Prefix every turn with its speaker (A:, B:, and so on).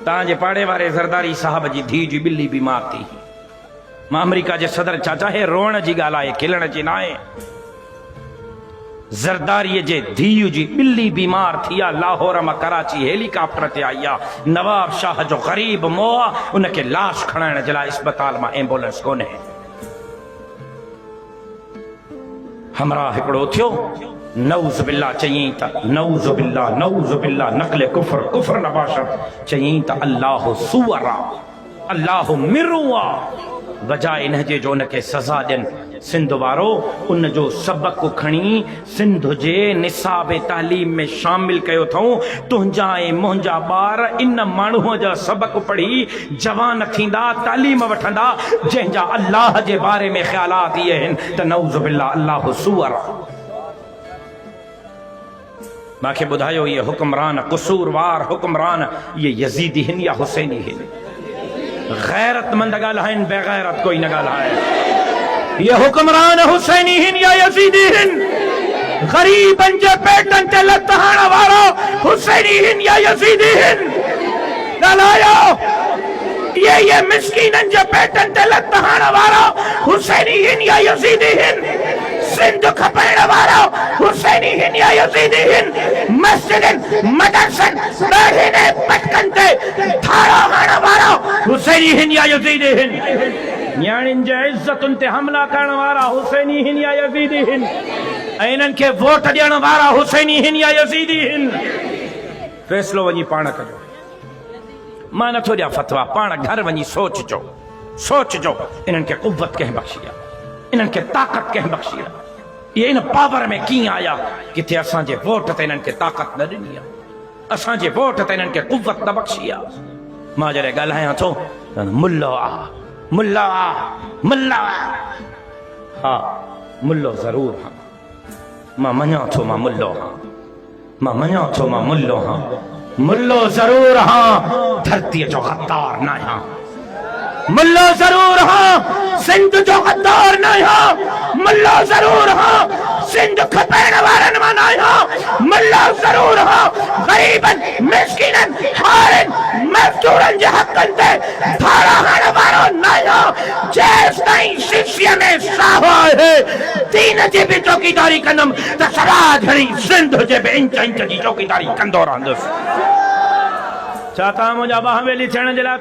A: ताजे पाड़े वारे ज़रदारी साहब जी धी जी बिल्ली बीमार थी। मां अमेरिका जे सदर छा चाहे रोअण जी ॻाल्हि आहे, खिलण जी न आहे। ज़रदारी जे धीउ जी बिल्ली बीमार थी आहे। लाहौर मां कराची हेलीकॉप्टर ते आई आहे। नवाब शाह जो ग़रीब मोह आहे, उनखे लाश खणाइण जे लाइ अस्पताल मां एम्बुलेंस कोन्हे। हमरा हिकिड़ो थियो नऊज़ बिल्ला चयईं त नऊज़ बिल्ला नक़ले कुफ़र कुफ़र नबाशत चयईं त अल्लाह सुवर आहे, अल्लाह मिरू आहे। बजाए इनजे जो उनखे सज़ा ॾियनि, सिंध वारो उन जो सबक़ खणी सिंध जे निसाब तालीम में शामिल कयो अथऊं। तुंहिंजा ऐं मुंहिंजा ॿार इन माण्हूअ जा सबक़ पढ़ी जवान थींदा, तालीम वठंदा, जंहिंजा अल्लाह जे बारे में ख़्यालात इहे आहिनि त नऊज़ बिल्ला अल्लाह सुवर आहे। मूंखे ॿुधायो इहे हुक्मरान क़सूरवार हुक्मरान इहे यज़ीदी आहिनि या हुसैनी आहिनि? गैरतमंद ॻाल्हाइनि, बेगैरत कोई न ॻाल्हाए। ये हुक्मरान हुसैनी आहिनि या यज़ीदी आहिनि? ग़रीबनि जे पेटनि ते लत हणण वारा हुसैनी आहिनि या यज़ीदी आहिनि? ॻाल्हायो। ये मिस्कीननि जे पेटनि ते लत हणण वारा हुसैनी आहिनि या यज़ीदी आहिनि? सिंध खपाइण वारा हुसैनी आहिनि या यज़ीदी आहिनि? मस्जिदनि मदरसनि ॾाढे पटकनि ते थारा हणण वारा हुसैनी आहिनि या यज़ीदी आहिनि? न्याणियुनि जे इज़तुनि ते हमला करण वारा हुसैनी आहिनि या यज़ीदी आहिनि? ऐं इन्हनि खे वोट ॾियण वारा हुसैनी आहिनि या यज़ीदी आहिनि? फ़ैसिलो वञी पाण कजो। मां नथो ॾियां फ़तवा, पाण घर वञी सोचजो। इन्हनि खे क़ुव्वत कंहिं बख़्शी आहे, इन्हनि खे ताक़त कंहिं बख़्शी आहे, ये इन पावर में कीअं आया? किथे असांजे वोट ते इन्हनि खे ताक़त न ॾिनी आहे, असांजे वोट ते इन्हनि खे क़ुव्वत न बख़्शी आहे। मां जॾहिं ॻाल्हायां थो मुल्लो हा मुल्लो ज़रूर हा, मां मञां थो मां मुल्लो हा, मां मञां थो मां मुल्लो हा, मुल्लो ज़रूर हा, धरतीअ जो गद्दार न आहियां। मुल्लो ज़रूर हा, सिंध जो गद्दार न आहियां। मुल्लो ज़रूर हा, सिंध खपाइण वारनि मां न आहियां। मुल्लो ज़रूर हा, ग़रीबनि मिस्कीननि हारनि मज़दूरनि जे हक़नि ते धाड़ा हणण वारो न आहियां। जेसि ताईं शीशीअ में साहु आहे दीन जी बि चौकीदारी कंदुमि त सदा घणी सिंध जे बि इंच जी चौकीदारी कंदो रहंदुसि। छा तव्हां मुंहिंजा ॿ हवेली थियण जे लाइ